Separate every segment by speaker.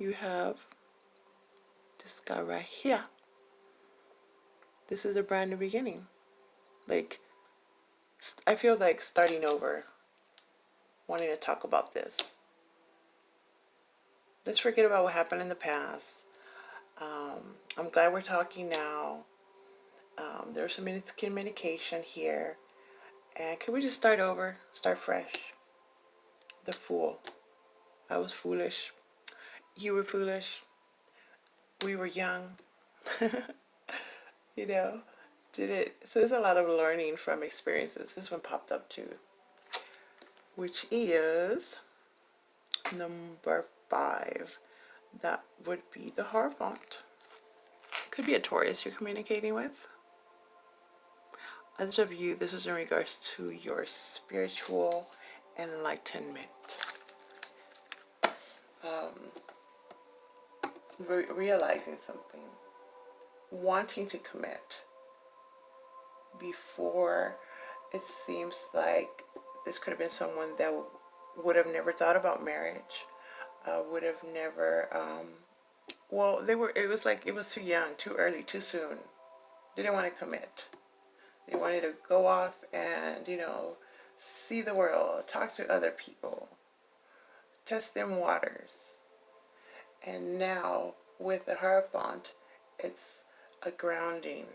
Speaker 1: you have this guy right here. This is a brand new beginning. Like, I feel like starting over, wanting to talk about this. Let's forget about what happened in the past. I'm glad we're talking now. There's some miscommunication here. And can we just start over? Start fresh? The Fool. I was foolish. You were foolish. We were young. You know, did it. So there's a lot of learning from experiences. This one popped up too, which is number 5. That would be the Hierophant. Could be a Taurus you're communicating with. Others of you, this is in regards to your spiritual enlightenment. Realizing something. Wanting to commit. Before, it seems like this could have been someone that would have never thought about marriage. Would have never, well, it was like it was too young, too early, too soon. They didn't want to commit. They wanted to go off and, see the world, talk to other people, test them waters. And now, with the Hierophant, it's a grounding,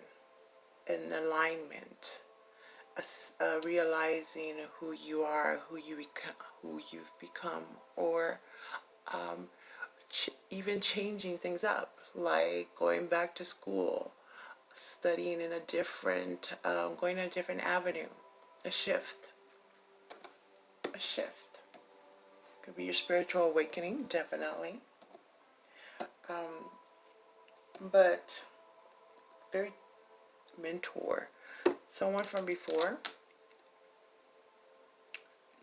Speaker 1: an alignment, realizing who you are, who you've become, or even changing things up, like going back to school, studying in a different, going a different avenue, a shift. Could be your spiritual awakening, definitely. But very mentor, someone from before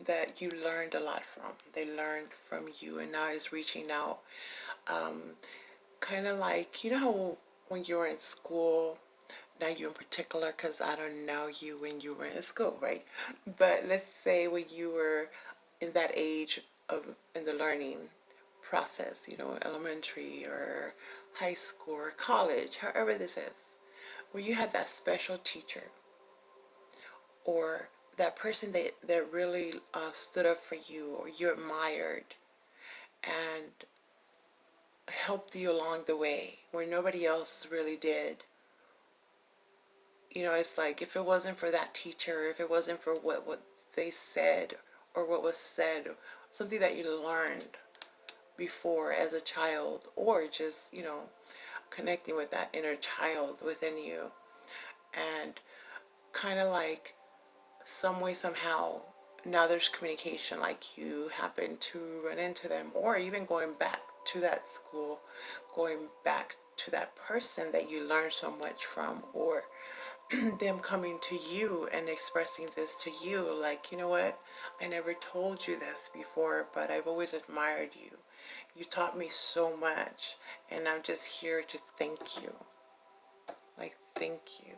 Speaker 1: that you learned a lot from. They learned from you and now is reaching out. Kind of like, how when you were in school, not you in particular, because I don't know you when you were in school, right? But let's say when you were in that age in the learning process, elementary or high school or college, however this is, where you had that special teacher or that person that really stood up for you or you admired and helped you along the way where nobody else really did. It's like if it wasn't for that teacher, if it wasn't for what they said or what was said, something that you learned before as a child, or just, connecting with that inner child within you, and kind of like some way, somehow, now there's communication, like you happen to run into them, or even going back to that school, going back to that person that you learned so much from, or them coming to you and expressing this to you, like, you know what, I never told you this before, but I've always admired you. You taught me so much, and I'm just here to thank you. Like, thank you.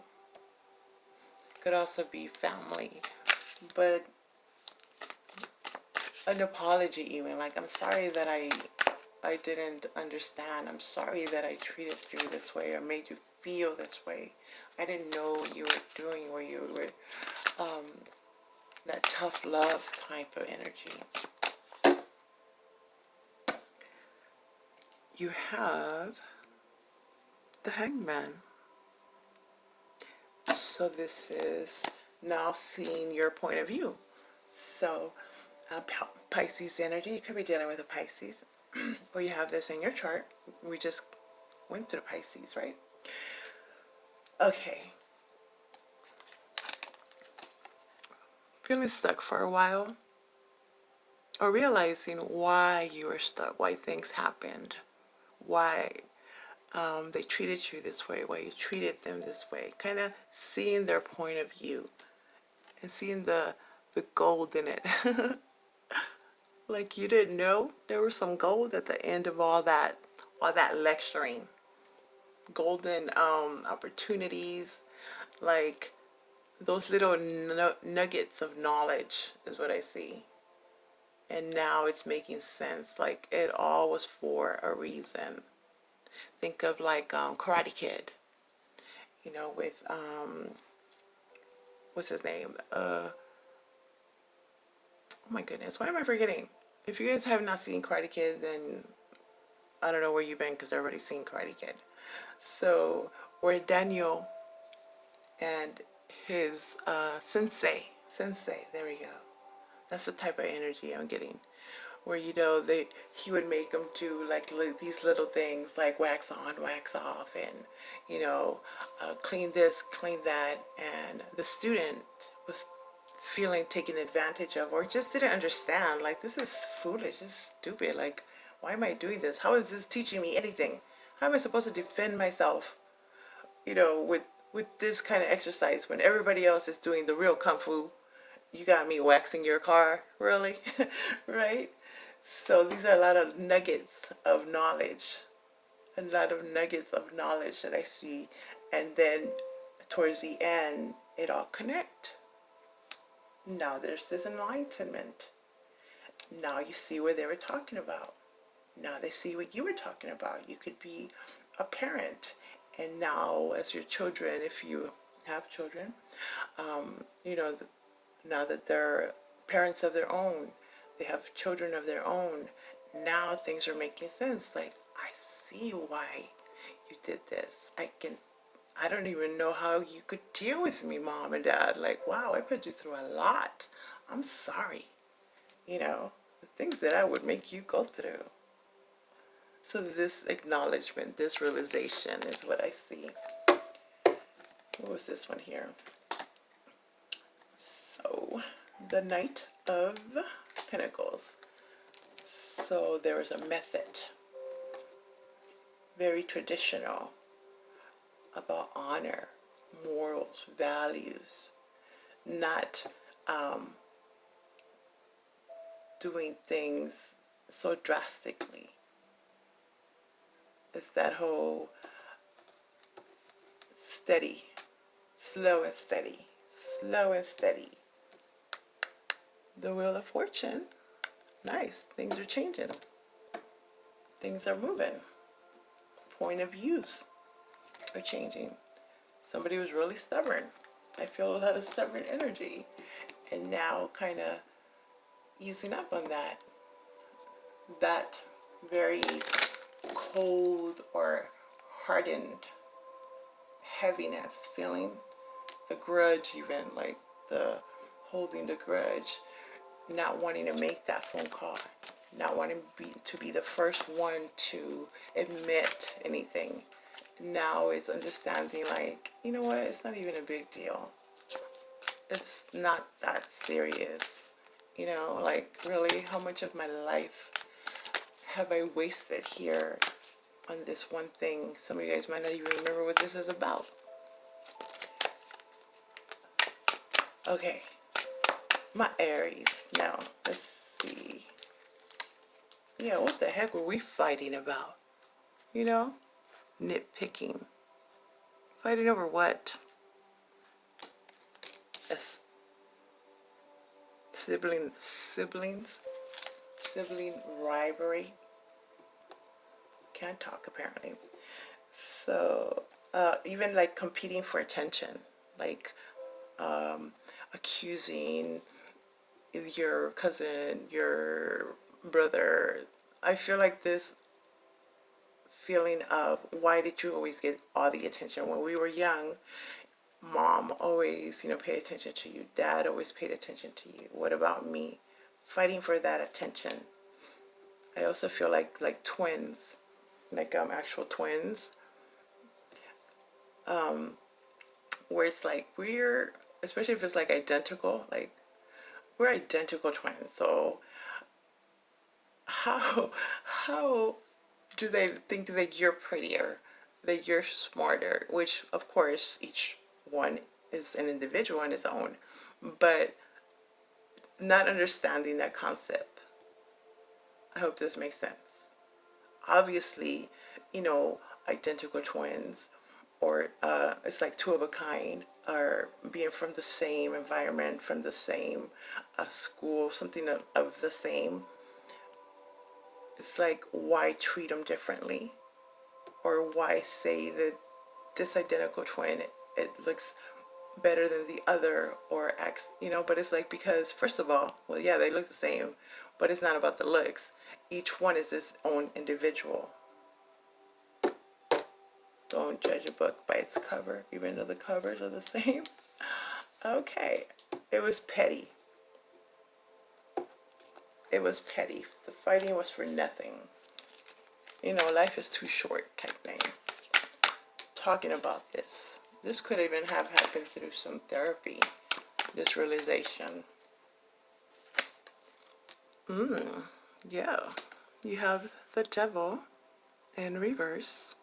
Speaker 1: Could also be family, but an apology even, like, I'm sorry that I didn't understand. I'm sorry that I treated you this way or made you feel this way. I didn't know what you were doing, where you were that tough love type of energy. You have the Hangman. So this is now seeing your point of view. So Pisces energy, you could be dealing with a Pisces, or you have this in your chart. We just went through Pisces, right? Okay. Feeling stuck for a while, or realizing why you were stuck, why things happened, why they treated you this way, why you treated them this way. Kind of seeing their point of view and seeing the gold in it. Like you didn't know there was some gold at the end of all that lecturing. Golden opportunities, like those little nuggets of knowledge is what I see. and now it's making sense. Like it all was for a reason. Think of like Karate Kid, you know, with what's his name? Oh my goodness, why am I forgetting? If you guys have not seen Karate Kid, then I don't know where you've been because everybody's seen Karate Kid. So where Daniel and his sensei, there we go. That's the type of energy I'm getting. Where you know he would make them do like these little things like wax on, wax off, and you know, clean this, clean that, and the student was feeling taken advantage of or just didn't understand. Like, this is foolish, this is stupid. Like, why am I doing this? How is this teaching me anything? How am I supposed to defend myself, you know, with this kind of exercise when everybody else is doing the real kung fu? You got me waxing your car, really? Right? So these are a lot of nuggets of knowledge, a lot of nuggets of knowledge that I see. And then towards the end, it all connect. Now there's this enlightenment. Now you see what they were talking about. Now they see what you were talking about. You could be a parent. And now as your children, if you have children, you know, now that they're parents of their own, they have children of their own, now things are making sense. Like, I see why you did this. I don't even know how you could deal with me, mom and dad. Like, wow, I put you through a lot. I'm sorry. You know, the things that I would make you go through. So this acknowledgement, this realization is what I see. What was this one here? So, the Knight of Pentacles. So there was a method, very traditional, about honor, morals, values, not doing things so drastically. It's that whole steady, slow and steady, slow and steady. The Wheel of Fortune, nice, things are changing, things are moving, point of views are changing. Somebody was really stubborn. I feel a lot of stubborn energy, and now kind of easing up on that. That very cold or hardened heaviness, feeling the grudge, even like the holding the grudge, not wanting to make that phone call, not wanting to be the first one to admit anything. Now it's understanding, like, you know what, it's not even a big deal. It's not that serious. You know, like, really, how much of my life have I wasted here on this one thing? Some of you guys might not even remember what this is about. Okay, my Aries. Now, let's see. Yeah, what the heck were we fighting about? You know? Nitpicking. Fighting over what? Sibling rivalry. Can't talk, apparently. So, even like competing for attention. Like, accusing your cousin, your brother. I feel like this feeling of, why did you always get all the attention? When we were young, mom always, you know, paid attention to you. Dad always paid attention to you. What about me? Fighting for that attention. I also feel like twins, like actual twins, where it's like we're, especially if it's like identical, like we're identical twins. So how do they think that you're prettier, that you're smarter? Which, of course, each one is an individual on its own, but not understanding that concept. I hope this makes sense. Obviously, you know, identical twins, or it's like two of a kind. or being from the same environment, from the same school, something of the same. It's like, why treat them differently? Or why say that this identical twin, it looks better than the other, or acts, but it's like, because first of all, well, yeah, they look the same, but it's not about the looks. Each one is its own individual. Don't judge a book by its cover, even though the covers are the same. Okay, it was petty. It was petty. The fighting was for nothing. Life is too short type thing. Talking about this. This could even have happened through some therapy. This realization. Yeah. You have the devil in reverse.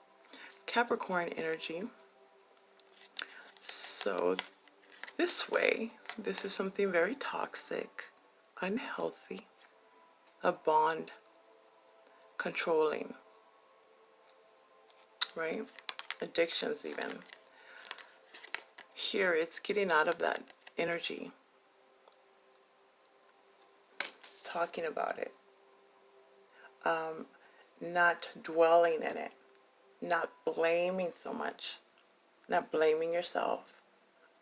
Speaker 1: Capricorn energy. So this way, this is something very toxic, unhealthy, a bond, controlling, right? Addictions even. Here, it's getting out of that energy, talking about it, not dwelling in it, not blaming so much, not blaming yourself,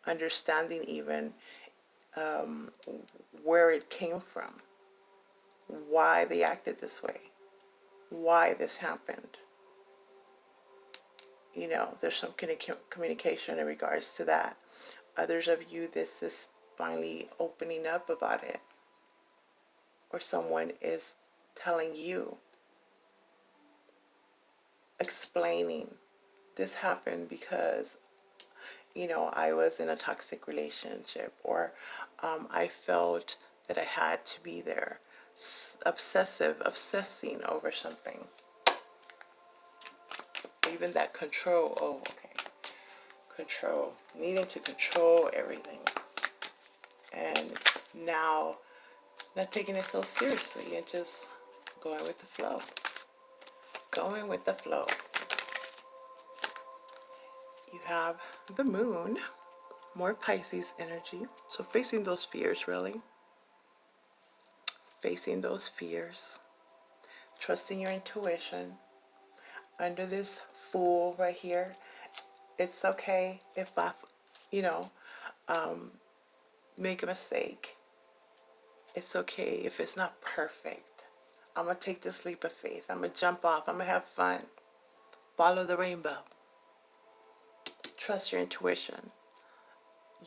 Speaker 1: understanding even where it came from, why they acted this way, why this happened. There's some communication in regards to that. Others of you, this is finally opening up about it. Or someone is telling you, explaining, this happened because, I was in a toxic relationship, or I felt that I had to be there. Obsessing over something. Even that control. Oh, okay. Control. Needing to control everything. And now, not taking it so seriously and just going with the flow. Going with the flow. You have the moon. More Pisces energy. So facing those fears, really. Facing those fears. Trusting your intuition. Under this Fool right here, it's okay if I, make a mistake. It's okay if it's not perfect. I'm going to take this leap of faith. I'm going to jump off. I'm going to have fun. Follow the rainbow. Trust your intuition.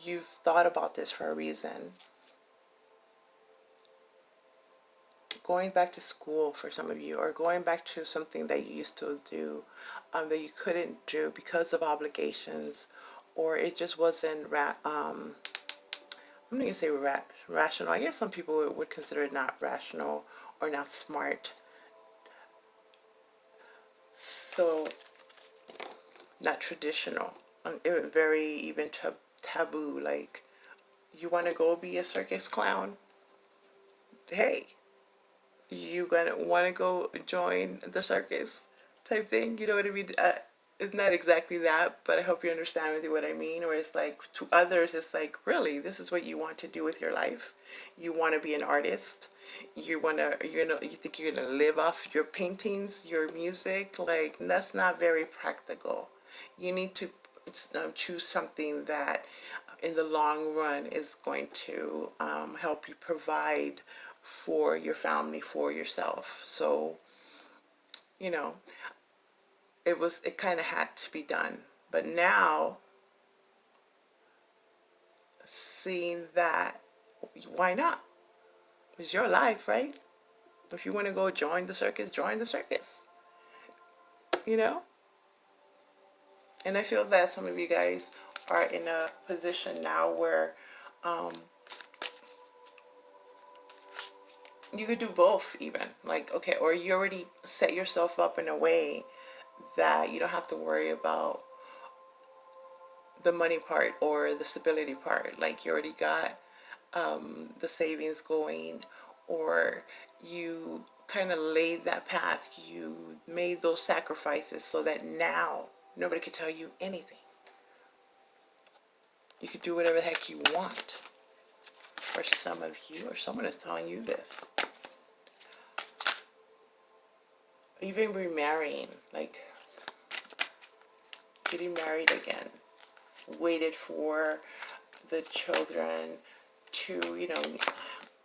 Speaker 1: You've thought about this for a reason. Going back to school for some of you, or going back to something that you used to do that you couldn't do because of obligations, or it just wasn't I'm not going to say rational. I guess some people would consider it not rational or not smart. So, not traditional. It was very even taboo. Like, you want to go be a circus clown? Hey, you gonna want to go join the circus type thing? You know what I mean? It's not exactly that, but I hope you understand what I mean. Or it's like, to others, it's like, really, this is what you want to do with your life? You want to be an artist? You think you're gonna live off your paintings, your music? Like, that's not very practical. You need to choose something that, in the long run, is going to help you provide for your family, for yourself. So, it kind of had to be done. But now, seeing that, why not? It's your life, right? If you want to go join the circus, join the circus. And I feel that some of you guys are in a position now where you could do both even. Like, okay, or you already set yourself up in a way that you don't have to worry about the money part or the stability part. Like, you already got the savings going, or you kind of laid that path. You made those sacrifices so that now nobody can tell you anything. You could do whatever the heck you want. For some of you, or someone is telling you this. Even remarrying, like getting married again. Waited for the children to,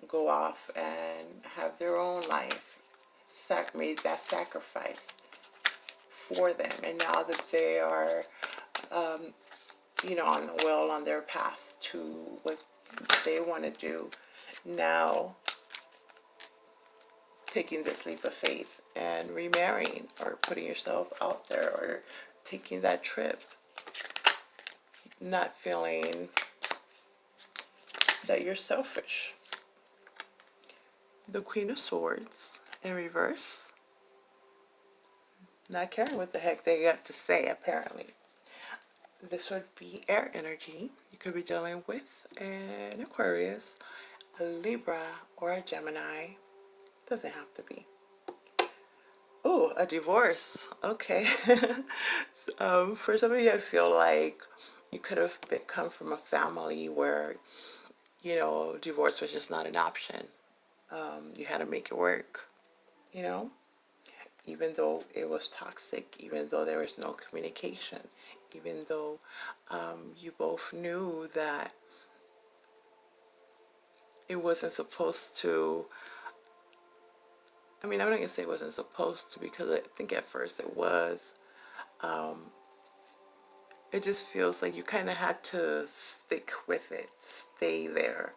Speaker 1: go off and have their own life. Made that sacrifice for them. And now that they are, on their path to what they want to do, now taking this leap of faith and remarrying or putting yourself out there or taking that trip, not feeling that you're selfish. The Queen of Swords in reverse, not caring what the heck they got to say, apparently. This would be air energy. You could be dealing with an Aquarius, a Libra, or a Gemini. Doesn't have to be. Oh, a divorce. Okay. For some of you, I feel like you could have come from a family where, divorce was just not an option. You had to make it work, even though it was toxic, even though there was no communication, even though you both knew that it wasn't supposed to. I mean, I'm not going to say it wasn't supposed to, because I think at first it was. It just feels like you kind of had to stick with it, stay there,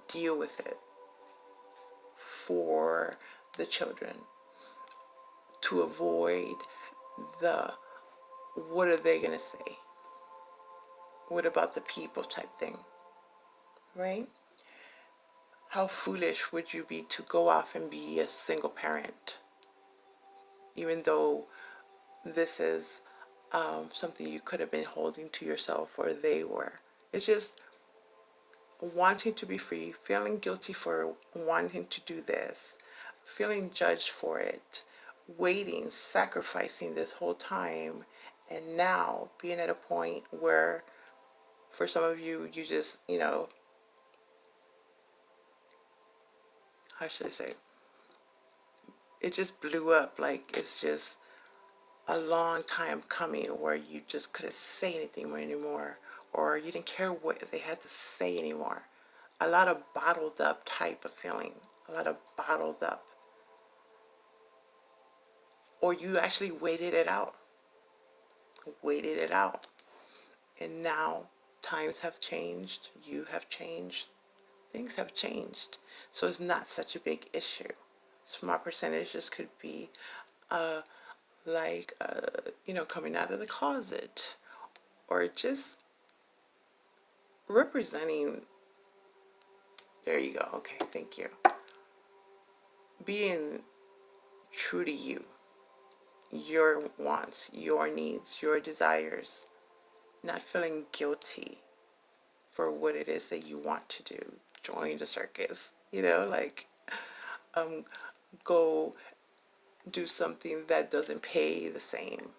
Speaker 1: deal with it for the children, to avoid the what are they going to say? What about the people type thing, right? How foolish would you be to go off and be a single parent, even though this is something you could have been holding to yourself, or they were. It's just wanting to be free, feeling guilty for wanting to do this, feeling judged for it, waiting, sacrificing this whole time, and now being at a point where for some of you, you just, how should I say? It just blew up. Like, it's just a long time coming where you just couldn't say anything anymore, or you didn't care what they had to say anymore. A lot of bottled up type of feeling, a lot of bottled up. Or you actually waited it out, and now times have changed, you have changed, things have changed, so it's not such a big issue. Small percentages could be coming out of the closet, or just representing. There you go. Okay, thank you. Being true to you, your wants, your needs, your desires, not feeling guilty for what it is that you want to do. Join the circus, go do something that doesn't pay the same.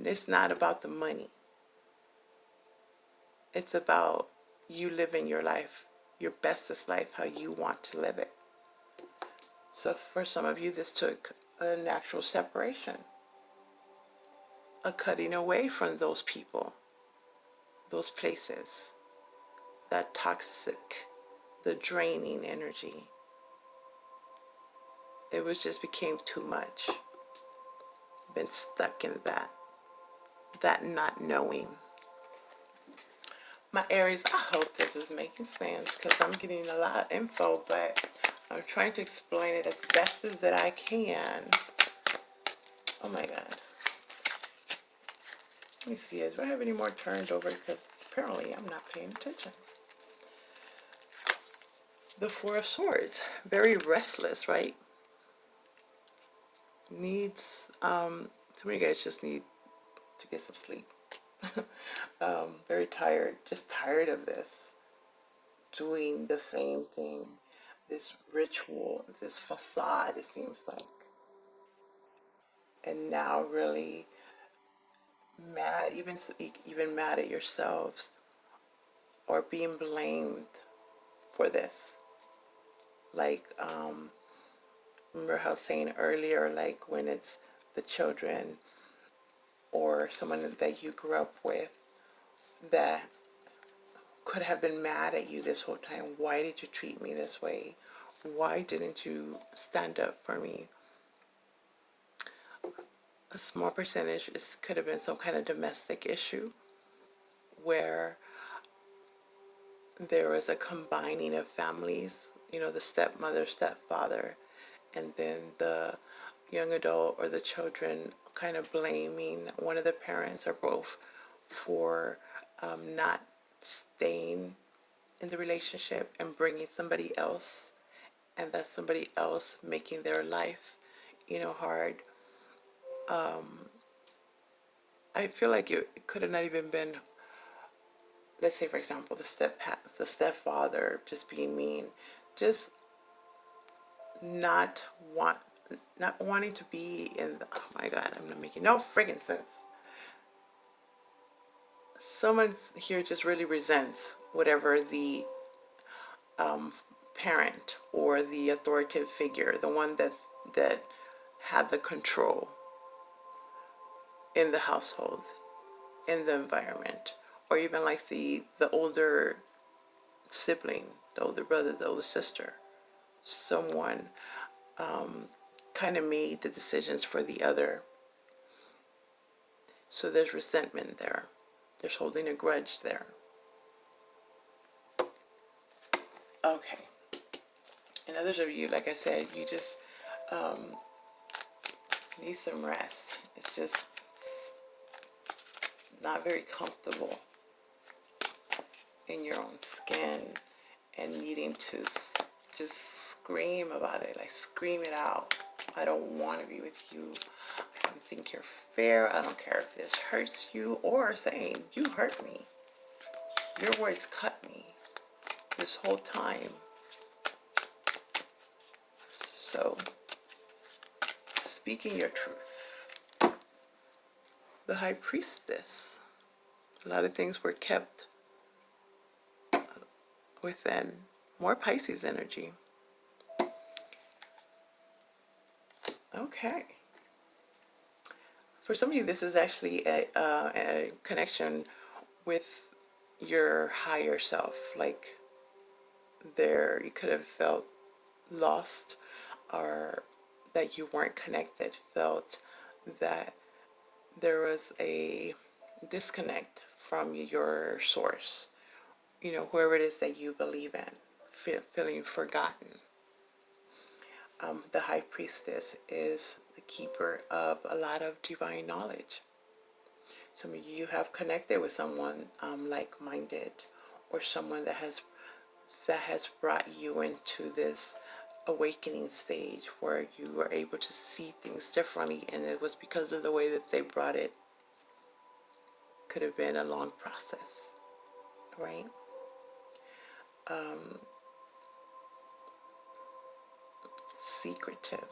Speaker 1: It's not about the money. It's about you living your life, your bestest life, how you want to live it. So for some of you, this took a natural separation, a cutting away from those people, those places, that toxic, the draining energy. It just became too much. Been stuck in that not knowing. My Aries, I hope this is making sense, because I'm getting a lot of info, but I'm trying to explain it as best as that I can. Oh my God. Let me see, do I have any more turned over? Because apparently I'm not paying attention. The Four of Swords, very restless, right? Needs, some of you guys just need to get some sleep. Very tired, just tired of this. Doing the same thing, this ritual, this facade, it seems like. And now really mad, even mad at yourselves, or being blamed for this. Like, remember how I was saying earlier, like when it's the children or someone that you grew up with that could have been mad at you this whole time. Why did you treat me this way? Why didn't you stand up for me? A small percentage could have been some kind of domestic issue where there was a combining of families, the stepmother, stepfather, and then the young adult or the children kind of blaming one of the parents or both for not staying in the relationship and bringing somebody else, and that somebody else making their life, hard. I feel like it could have not even been, let's say, for example, the stepfather just being mean, just not wanting to be in the, oh my God, I'm not making no friggin' sense. Someone here just really resents whatever the parent or the authoritative figure, the one that had the control in the household, in the environment, or even like the older sibling, the older brother, the older sister. Someone kind of made the decisions for the other. So there's resentment there. There's holding a grudge there. Okay. And others of you, like I said, you just need some rest. It's just not very comfortable in your own skin and needing to just scream about it, like scream it out. I don't want to be with you. I don't think you're fair. I don't care if this hurts you, or saying, you hurt me. Your words cut me this whole time. So, speaking your truth. The High Priestess. A lot of things were kept within. More Pisces energy. Okay. For some of you, this is actually a connection with your higher self. Like there, you could have felt lost, or that you weren't connected, felt that there was a disconnect from your source, whoever it is that you believe in, feeling forgotten. The High Priestess is the keeper of a lot of divine knowledge. Some of you have connected with someone like-minded, or someone that has brought you into this awakening stage where you were able to see things differently, and it was because of the way that they brought it. Could have been a long process, right? Secretive,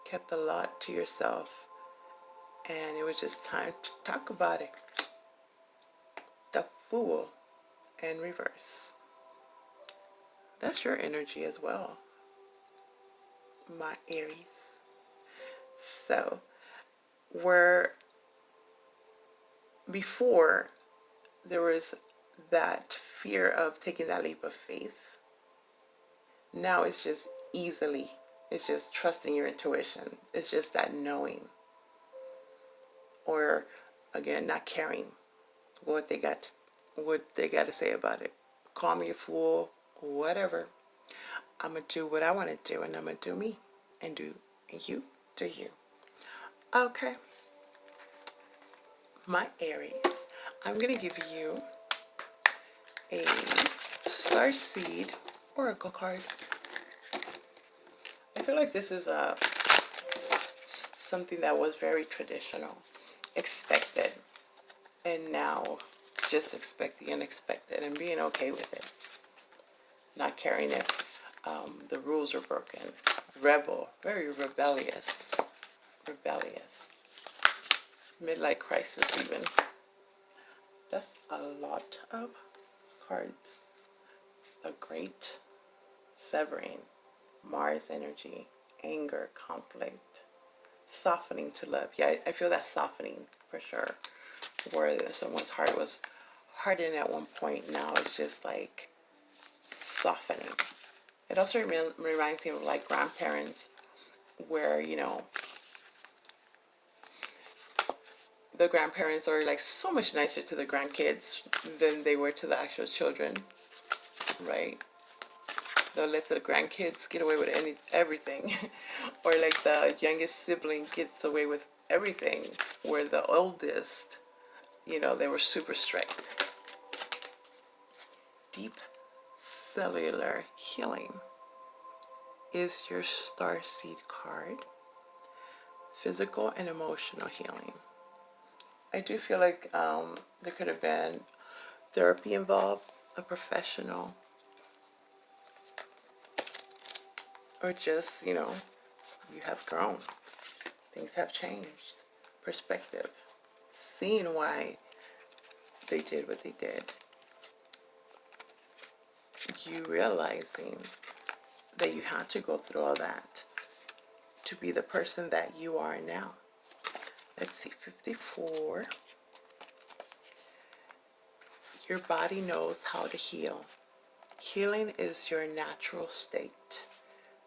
Speaker 1: kept a lot to yourself, and it was just time to talk about it. The Fool in reverse. That's your energy as well, my Aries. So, where before there was that fear of taking that leap of faith, now it's just easily, it's just trusting your intuition. It's just that knowing. Or again, not caring what they got to say about it. Call me a fool, whatever. I'm gonna do what I want to do, and I'm gonna do me, and you do you. Okay, my Aries, I'm gonna give you a Starseed Oracle card. I feel like this is something that was very traditional, expected, and now just expect the unexpected and being okay with it. Not caring if the rules are broken. Rebel, very rebellious. Rebellious. midlife crisis even. That's a lot of cards. A great severing, Mars energy, anger, conflict, softening to love. Yeah, I feel that softening for sure. Where someone's heart was hardened at one point, now it's just like softening. It also reminds me of like grandparents where, you know, the grandparents are like so much nicer to the grandkids than they were to the actual children, right? They'll let the grandkids get away with everything, or like the youngest sibling gets away with everything, where the oldest, you know, they were super strict. Deep cellular healing is your starseed card. Physical and emotional healing. I do feel like there could have been therapy involved, a professional, or just, you know, you have grown. Things have changed. Perspective. Seeing why they did what they did. You realizing that you had to go through all that to be the person that you are now. Let's see, 54. Your body knows how to heal. Healing is your natural state.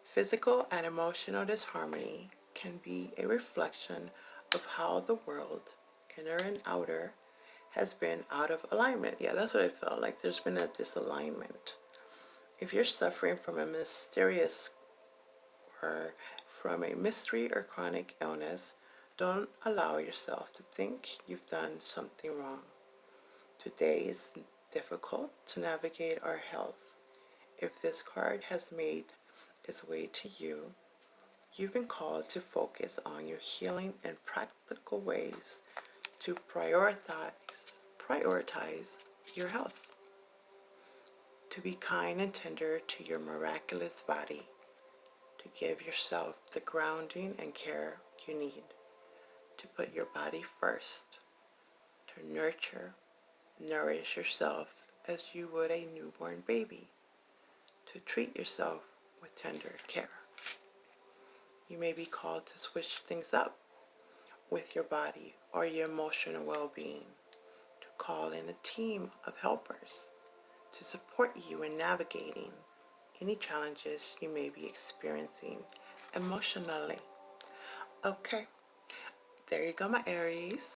Speaker 1: Physical and emotional disharmony can be a reflection of how the world, inner and outer, has been out of alignment. Yeah, that's what I felt like. There's been a disalignment. If you're suffering from a mysterious or from a mystery or chronic illness, don't allow yourself to think you've done something wrong. Today is difficult to navigate our health. If this card has made its way to you, you've been called to focus on your healing in practical ways to prioritize your health, to be kind and tender to your miraculous body, to give yourself the grounding and care you need, to put your body first, to nourish yourself as you would a newborn baby, to treat yourself with tender care. You may be called to switch things up with your body or your emotional well-being, to call in a team of helpers to support you in navigating any challenges you may be experiencing emotionally. Okay, there you go, my Aries.